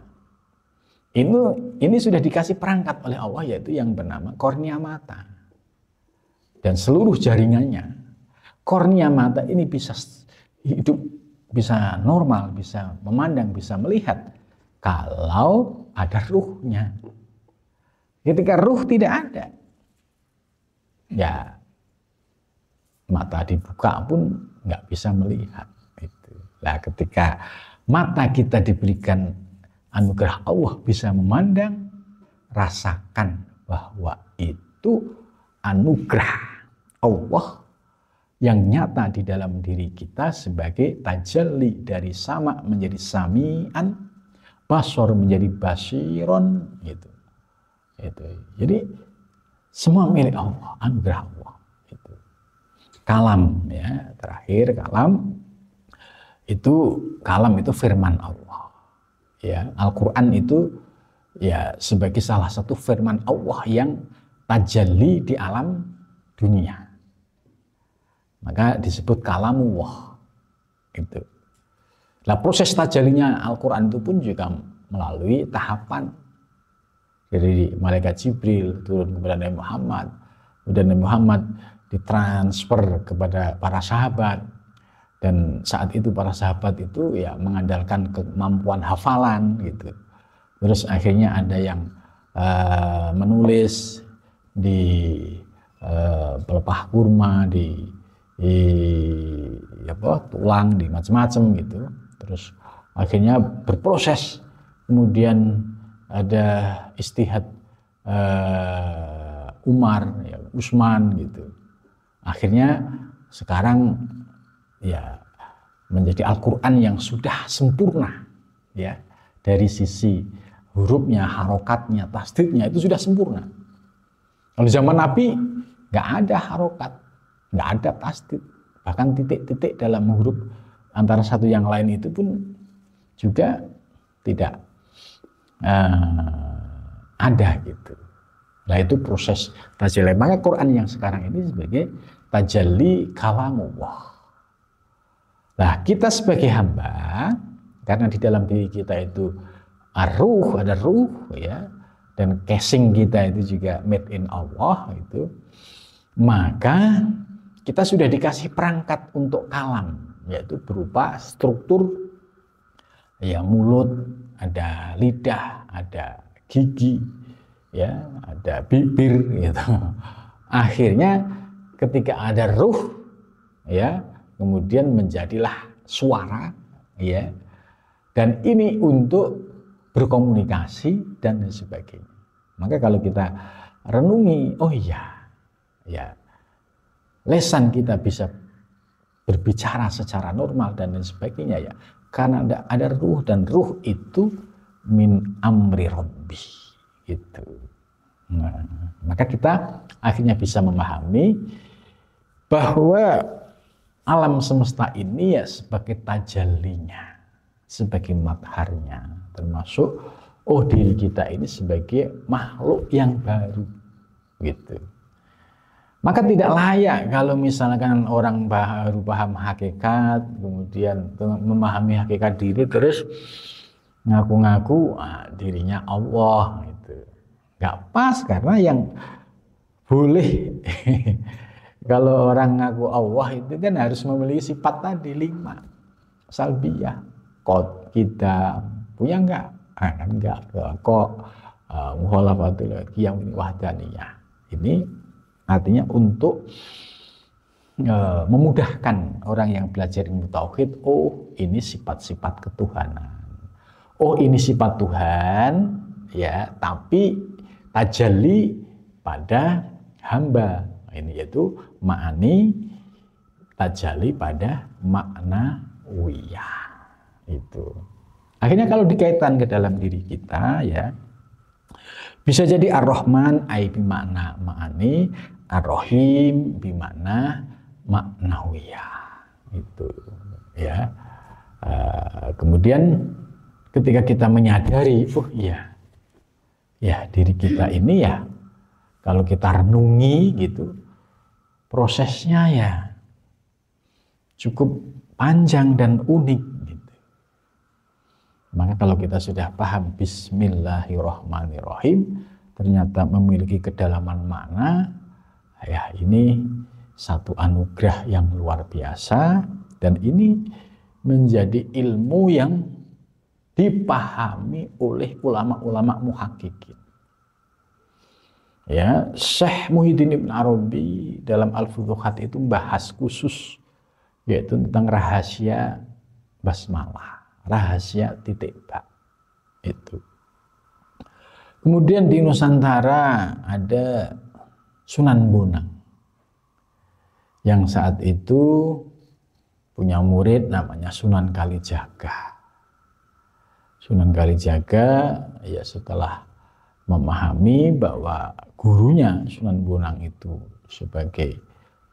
B: ini sudah dikasih perangkat oleh Allah, yaitu yang bernama kornea mata. Dan seluruh jaringannya, kornea mata ini bisa hidup, bisa normal, bisa memandang, bisa melihat, kalau ada ruhnya. Ketika ruh tidak ada, ya mata dibuka pun nggak bisa melihat. Nah, ketika mata kita diberikan anugerah Allah bisa memandang, rasakan bahwa itu anugerah Allah yang nyata di dalam diri kita sebagai tajalli dari sama menjadi sami'an, basor menjadi basiron, gitu. Itu. Jadi semua milik Allah, anugerah Allah. Itu. Kalam, ya terakhir kalam itu firman Allah. Ya, Al-Quran itu ya sebagai salah satu firman Allah yang tajalli di alam dunia. Maka disebut kalamullah. Itu. Nah, proses tajallinya Al-Quran itu pun juga melalui tahapan dari malaikat Jibril turun kepada Nabi Muhammad, kemudian Nabi Muhammad ditransfer kepada para sahabat, dan saat itu para sahabat itu ya mengandalkan kemampuan hafalan, gitu. Terus akhirnya ada yang menulis di pelepah kurma, di tulang, di macam-macam gitu. Terus akhirnya berproses, kemudian ada istihad Umar, ya, Utsman gitu. Akhirnya sekarang ya menjadi Al-Quran yang sudah sempurna, ya, dari sisi hurufnya, harokatnya, tasdidnya itu sudah sempurna. Kalau zaman Nabi nggak ada harokat, nggak ada tasdid, bahkan titik-titik dalam huruf antara satu yang lain itu pun juga tidak ada gitu. Nah itu proses tajalli. Maka Quran yang sekarang ini sebagai tajalli kalamullah. Nah kita sebagai hamba, karena di dalam diri kita itu ar-ruh, ada ruh ya, dan casing kita itu juga made in Allah itu, maka kita sudah dikasih perangkat untuk kalam, yaitu berupa struktur ya, mulut, ada lidah, ada gigi, ya, ada bibir gitu. Akhirnya ketika ada ruh ya, kemudian menjadilah suara ya, dan ini untuk berkomunikasi dan sebagainya. Maka kalau kita renungi, oh iya ya, lesan kita bisa berbicara secara normal dan lain sebagainya ya, karena ada ruh, dan ruh itu min amri rabbi gitu. Nah, maka kita akhirnya bisa memahami bahwa alam semesta ini ya sebagai tajallinya, sebagai matharnya, termasuk oh diri kita ini sebagai makhluk yang baru gitu. Maka tidak layak kalau misalkan orang baru paham hakikat, kemudian memahami hakikat diri, terus ngaku-ngaku dirinya Allah gitu. Nggak pas, karena yang boleh kalau orang ngaku Allah itu kan harus memiliki sifat tadi 5 salbiyah. Kod kita punya nggak? Kan nggak. Kok mukhalafatul qiyam wahdaniyah. Ini artinya untuk memudahkan orang yang belajar ilmu tauhid, oh ini sifat-sifat ketuhanan. Oh ini sifat Tuhan ya, tapi tajalli pada hamba. Ini yaitu ma'ani tajalli pada makna wiyah itu. Akhirnya kalau dikaitkan ke dalam diri kita ya, bisa jadi Ar-Rahman ai bimakna ma'ani, Ar-Rahim bimakna maknawiyah itu ya. Kemudian ketika kita menyadari, oh iya ya, diri kita ini ya, kalau kita renungi gitu, prosesnya ya cukup panjang dan unik gitu. Maka kalau kita sudah paham Bismillahirrahmanirrahim, ternyata memiliki kedalaman makna, ya ini satu anugerah yang luar biasa, dan ini menjadi ilmu yang dipahami oleh ulama-ulama muhaqqiqin. Ya, Syekh Muhyiddin Ibn Arabi dalam Al-Futuhat itu bahas khusus yaitu tentang rahasia basmalah, rahasia titik ba itu. Kemudian di Nusantara ada Sunan Bonang yang saat itu punya murid namanya Sunan Kalijaga. Sunan Kalijaga ya setelah memahami bahwa gurunya Sunan Bonang itu sebagai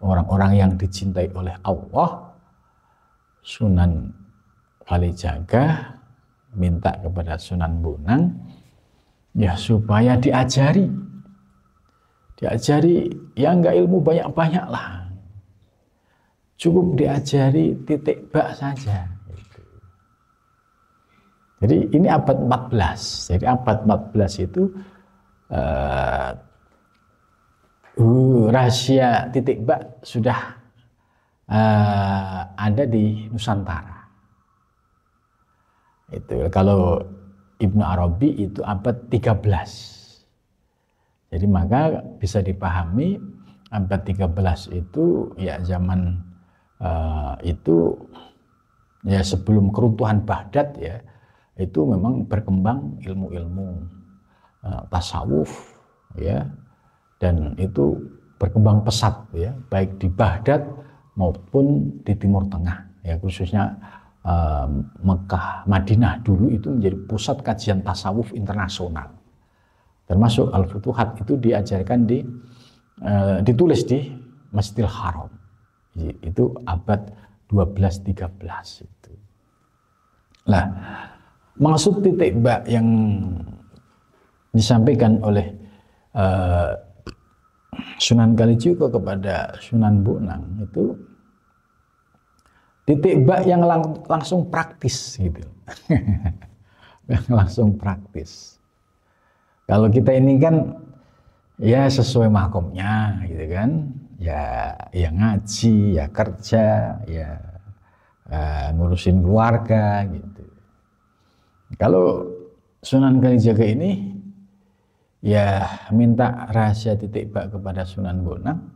B: orang-orang yang dicintai oleh Allah, Sunan Kalijaga minta kepada Sunan Bonang ya supaya diajari ya, enggak ilmu banyak-banyak lah, cukup diajari titik ba saja. Jadi ini abad 14. Jadi abad 14 itu rahasia titik ba sudah ada di Nusantara. Itu kalau Ibnu Arabi itu abad 13. Jadi maka bisa dipahami abad 13 itu ya zaman itu ya sebelum keruntuhan Baghdad ya, itu memang berkembang ilmu-ilmu tasawuf ya, dan itu berkembang pesat ya, baik di Baghdad maupun di Timur Tengah ya, khususnya Mekah, Madinah dulu itu menjadi pusat kajian tasawuf internasional. Termasuk Al-Futuhat itu diajarkan ditulis di Masjidil Haram. Itu abad 12-13 itu. Nah, maksud titik bak yang disampaikan oleh Sunan Kalijaga kepada Sunan Bonang itu titik bak yang langsung praktis gitu. Yang langsung praktis. Kalau kita ini kan ya sesuai makomnya gitu kan, ya ngaji, ya kerja, ya ngurusin keluarga gitu. Kalau Sunan Kalijaga ini ya minta rahasia titik bak kepada Sunan Bonang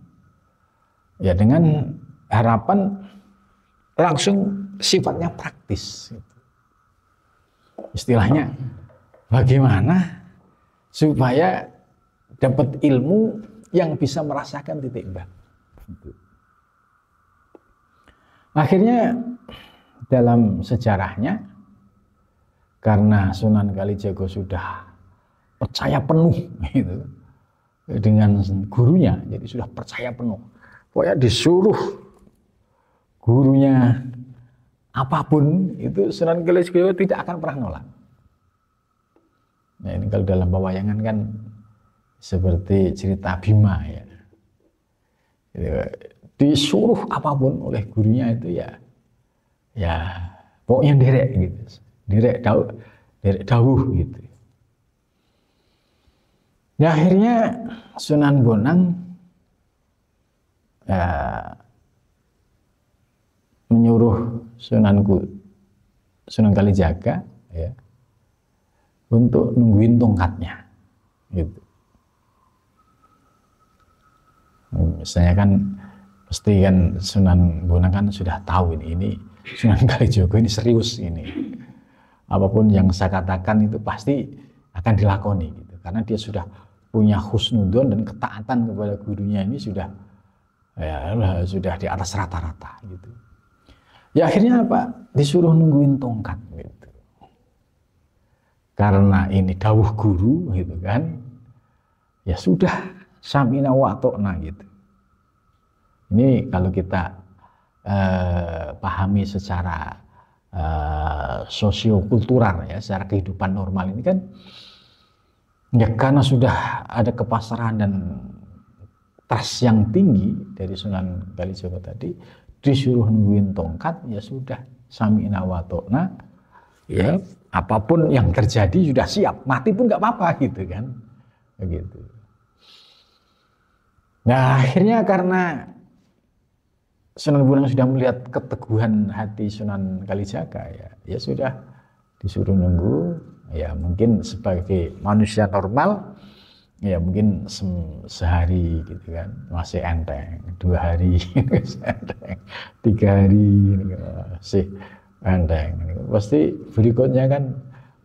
B: ya dengan harapan langsung sifatnya praktis gitu. Istilahnya bagaimana supaya dapat ilmu yang bisa merasakan titik bak. Akhirnya dalam sejarahnya, karena Sunan Kalijaga sudah percaya penuh gitu, dengan gurunya, jadi sudah percaya penuh. Pokoknya disuruh gurunya apapun itu Sunan Kalijaga tidak akan pernah nolak. Nah ini kalau dalam pewayangan kan seperti cerita Bima ya. Disuruh apapun oleh gurunya itu ya pokoknya derek gitu. Derek dawuh gitu. Ya akhirnya Sunan Bonang menyuruh Sunan Kalijaga ya untuk nungguin tongkatnya gitu. Misalnya kan pasti kan Sunan Bonang kan sudah tahu ini Sunan Kalijaga ini serius ini. Apapun yang saya katakan itu pasti akan dilakoni gitu. Karena dia sudah punya husnudon dan ketaatan kepada gurunya ini sudah di atas rata-rata gitu. Ya akhirnya apa? Disuruh nungguin tongkat gitu. Karena ini dawuh guru gitu kan. Ya sudah samina wa ta'na gitu. Ini kalau kita pahami secara sosiokultural ya, secara kehidupan normal ini kan ya karena sudah ada kepasrahan dan trust yang tinggi dari Sunan Kalijaga tadi, disuruh nungguin tongkat ya sudah samina wa ta'na ya, apapun yang terjadi sudah siap, mati pun nggak apa-apa gitu kan, begitu. Nah akhirnya karena Sunan Bonang sudah melihat keteguhan hati Sunan Kalijaga ya sudah disuruh nunggu ya, mungkin sebagai manusia normal ya mungkin sehari gitu kan masih enteng, 2 hari enteng, 3 hari masih enteng. Pasti berikutnya kan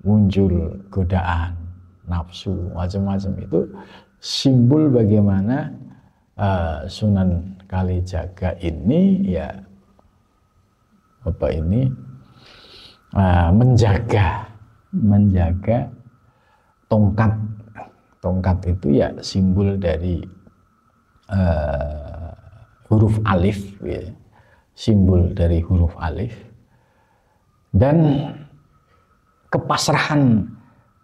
B: muncul godaan, nafsu, macam-macam. Itu simbol bagaimana Sunan Kalijaga ini ya menjaga tongkat itu ya simbol dari huruf alif ya, simbol dari huruf alif. Dan kepasrahan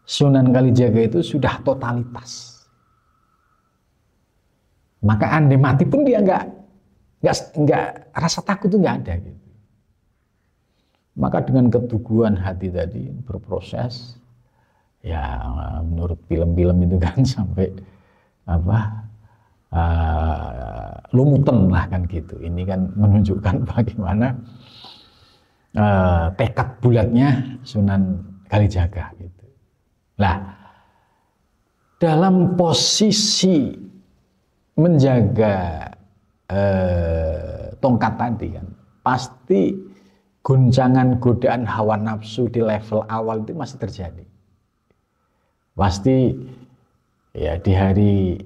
B: Sunan Kalijaga itu sudah totalitas. Maka andai mati pun dia nggak rasa takut itu nggak ada gitu. Maka dengan keteguhan hati tadi berproses, ya menurut film-film itu kan sampai lumutan lah kan gitu. Ini kan menunjukkan bagaimana tekad bulatnya Sunan Kalijaga gitu. Nah, dalam posisi menjaga tongkat tadi kan, pasti guncangan godaan hawa nafsu di level awal itu masih terjadi. Pasti ya di hari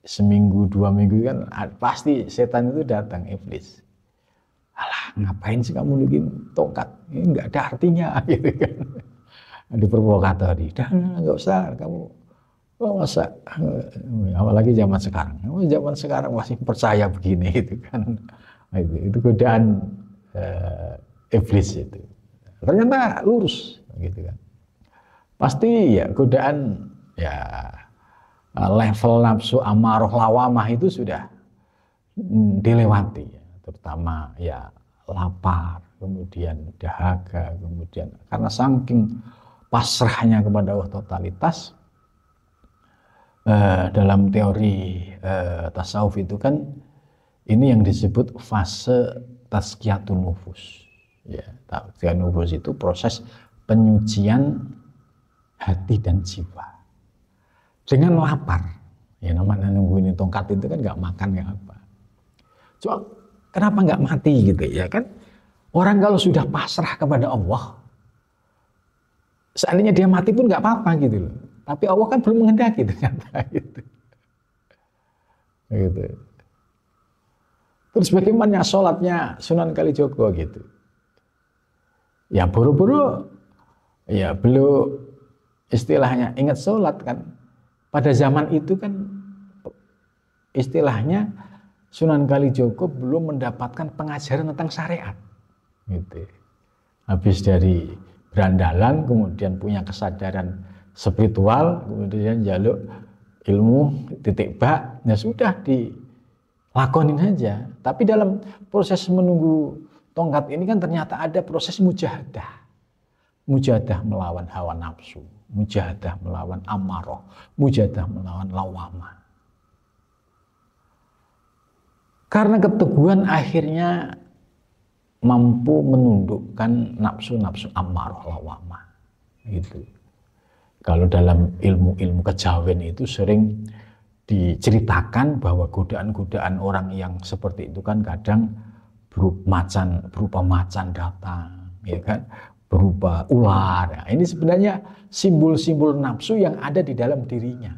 B: seminggu 2 minggu kan pasti setan itu datang, iblis. Alah, ngapain sih kamu bikin tongkat? Ini nggak ada artinya gitu kan. Diprovokatori. Dah nggak usah kamu. Oh, masa apalagi zaman sekarang. Zaman sekarang masih percaya begini gitu kan. Itu godaan iblis itu. Ternyata lurus gitu kan. Pasti ya godaan ya level nafsu amarah lawamah itu sudah dilewati ya. Terutama ya lapar, kemudian dahaga, kemudian karena saking pasrahnya kepada Allah totalitas, dalam teori tasawuf itu kan ini yang disebut fase tazkiyatun nufus. Ya, tazkiyatun nufus itu proses penyucian hati dan jiwa dengan lapar. Ya namanya nungguin tongkat itu kan nggak makan nggak apa. Cuma kenapa nggak mati gitu ya kan? Orang kalau sudah pasrah kepada Allah, seandainya dia mati pun nggak apa-apa gitu loh. Tapi Allah kan belum menghendaki ternyata gitu. Gitu. Terus bagaimana sholatnya Sunan Kalijogo gitu? Ya buru-buru, ya belum istilahnya ingat sholat kan. Pada zaman itu kan istilahnya Sunan Kalijogo belum mendapatkan pengajaran tentang syariat. Gitu. Habis dari berandalan, kemudian punya kesadaran spiritual, kemudian jaluk ilmu titik bak, ya sudah dilakonin saja. Tapi dalam proses menunggu tongkat ini kan ternyata ada proses mujahadah. Mujahadah melawan hawa nafsu, mujahadah melawan amarah, mujahadah melawan lawamah. Karena keteguhan akhirnya mampu menundukkan nafsu-nafsu amarah lawamah. Gitu. Kalau dalam ilmu-ilmu kejawen itu sering diceritakan bahwa godaan-godaan orang yang seperti itu kan kadang berupa macan datang, ya kan, berupa ular. Nah, ini sebenarnya simbol-simbol nafsu yang ada di dalam dirinya.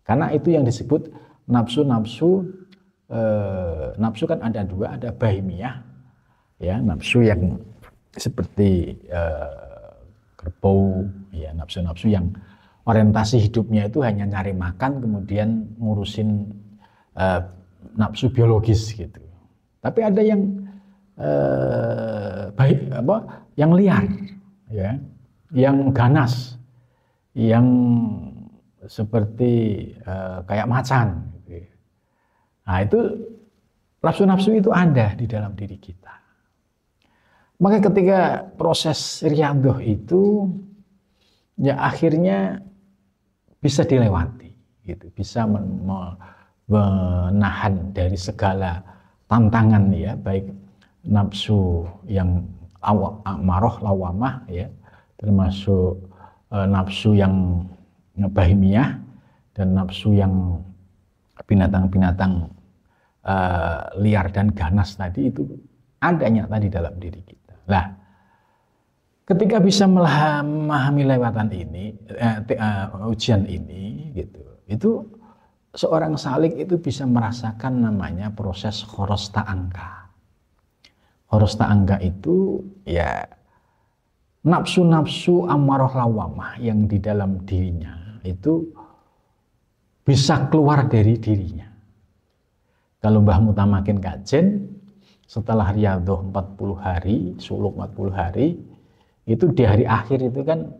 B: Karena itu yang disebut nafsu-nafsu. Nafsu kan ada dua, ada bahimiyah, ya nafsu yang seperti kerbau, ya nafsu-nafsu yang orientasi hidupnya itu hanya nyari makan, kemudian ngurusin nafsu biologis gitu. Tapi ada yang yang liar, ya, yang ganas, yang seperti kayak macan. Nah itu nafsu-nafsu itu ada di dalam diri kita. Maka ketika proses riyadhah itu ya akhirnya bisa dilewati, gitu, bisa menahan dari segala tantangan ya, baik nafsu yang amarah lawamah ya, termasuk nafsu yang bahimiyah dan nafsu yang binatang-binatang liar dan ganas tadi itu adanya tadi dalam diri kita. Nah, ketika bisa memahami lewatan ini, ujian ini, gitu, itu seorang salik itu bisa merasakan namanya proses khoros ta'angka. Khoros ta'angka itu ya nafsu-nafsu amarah lawamah yang di dalam dirinya itu bisa keluar dari dirinya. Kalau Mbah Mutamakin kajen, setelah riyadhah 40 hari, suluk 40 hari, itu di hari akhir itu kan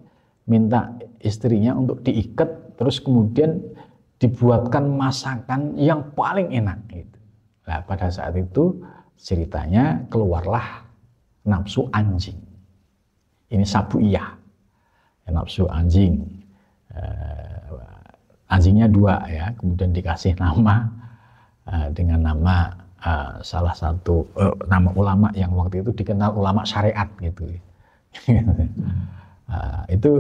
B: minta istrinya untuk diikat, terus kemudian dibuatkan masakan yang paling enak. Gitu. Nah, pada saat itu ceritanya keluarlah nafsu anjing. Ini sabuiyah, nafsu anjing. Anjingnya 2 ya, kemudian dikasih nama dengan nama salah satu nama ulama yang waktu itu dikenal ulama syariat gitu. Itu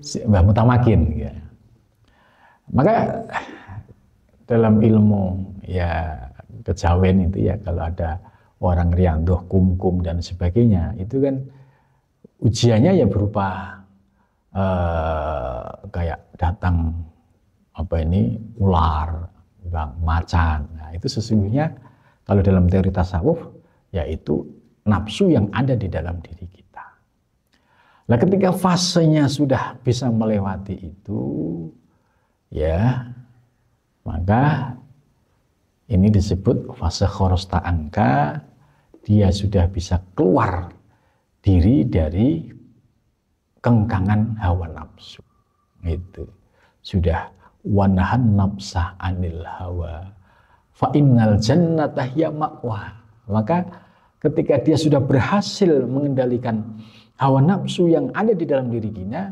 B: Mbah Mutamakin. Ya. Maka dalam ilmu ya kejawen itu ya, kalau ada orang riandoh kum-kum dan sebagainya, itu kan ujiannya ya berupa kayak datang ular, macan. Nah, itu sesungguhnya kalau dalam teori tasawuf yaitu nafsu yang ada di dalam diri kita. Nah, ketika fasenya sudah bisa melewati itu, ya, maka ini disebut fase khorosta angka, dia sudah bisa keluar diri dari kengkangan hawa nafsu. Itu sudah wanahan nafsah anil hawa fa innal jannata hiya ma'wa. Maka ketika dia sudah berhasil mengendalikan hawa nafsu yang ada di dalam dirinya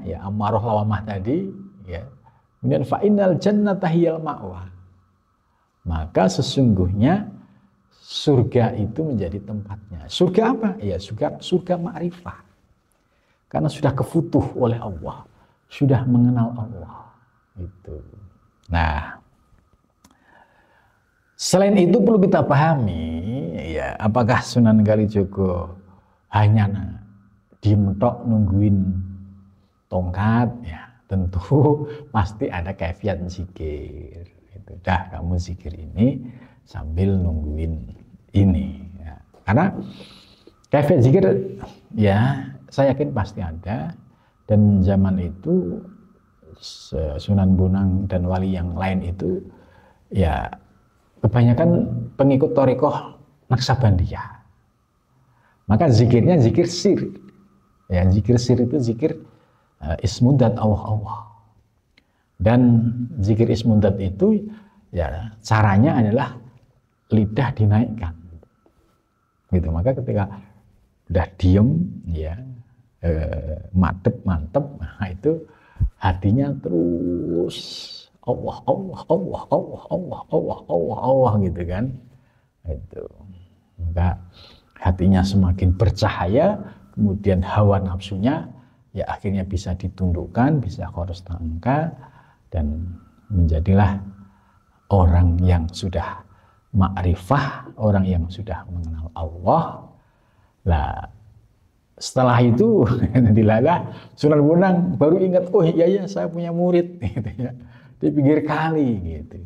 B: ya, amarah lawamah tadi ya, kemudian fa innal jannata hiyal ma'wa, maka sesungguhnya surga itu menjadi tempatnya. Surga apa? Ya surga ma'rifah. Karena sudah kefutuh oleh Allah, sudah mengenal Allah. Itu. Nah, selain itu perlu kita pahami, ya, apakah Sunan Kalijaga hanya diem tok nungguin tongkat? Ya, tentu pasti ada kaifiat zikir. Itu dah, kamu zikir ini sambil nungguin ini. Ya. Karena kaifiat zikir, ya, saya yakin pasti ada, dan zaman itu Sunan Bonang dan wali yang lain itu ya kebanyakan pengikut thariqah Naksabandiyah. Maka zikirnya zikir sir. Ya, zikir sir itu zikir ismudat Allah. Dan zikir ismudat itu ya caranya adalah lidah dinaikkan. Gitu. Maka ketika udah diem ya, mantep, nah itu hatinya terus Allah gitu kan. Itu. Maka hatinya semakin bercahaya, kemudian hawa nafsunya ya akhirnya bisa ditundukkan, bisa khorosta angka, dan menjadilah orang yang sudah ma'rifah, orang yang sudah mengenal Allah. Lah, setelah itu dilalah Sunan Bonang baru ingat, oh iya saya punya murid gitu ya. Di pinggir kali gitu.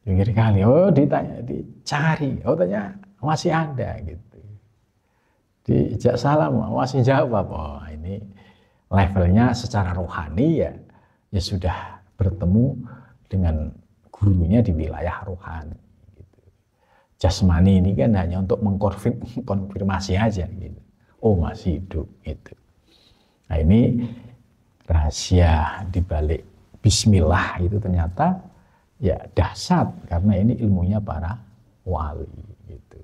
B: Pinggir kali, oh ditanya, dicari, oh tanya masih ada gitu. Dijak salam masih jawab, oh ini levelnya secara rohani ya sudah bertemu dengan gurunya di wilayah rohani. Gitu. Jasmani ini kan hanya untuk mengkonfirmasi aja gitu. Oh masih hidup gitu. Nah ini rahasia dibalik Bismillah itu ternyata ya dahsyat, karena ini ilmunya para wali gitu.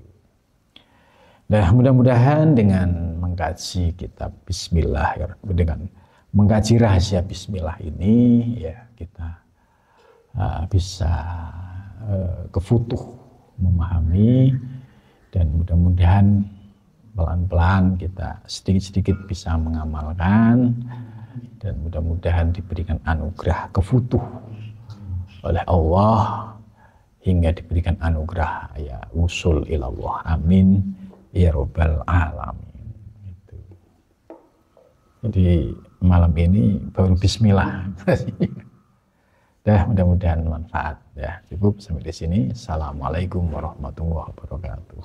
B: Nah mudah-mudahan dengan mengkaji kitab Bismillah, dengan mengkaji rahasia Bismillah ini ya kita bisa kefutuh memahami, dan mudah-mudahan pelan-pelan kita sedikit-sedikit bisa mengamalkan, dan mudah-mudahan diberikan anugerah kefutuh oleh Allah hingga diberikan anugerah ya usul ilallah, amin ya rabbal alamin. Gitu. Jadi malam ini baru Bismillah. Dah, mudah-mudahan manfaat ya. Cukup sampai di sini. Assalamualaikum warahmatullahi wabarakatuh.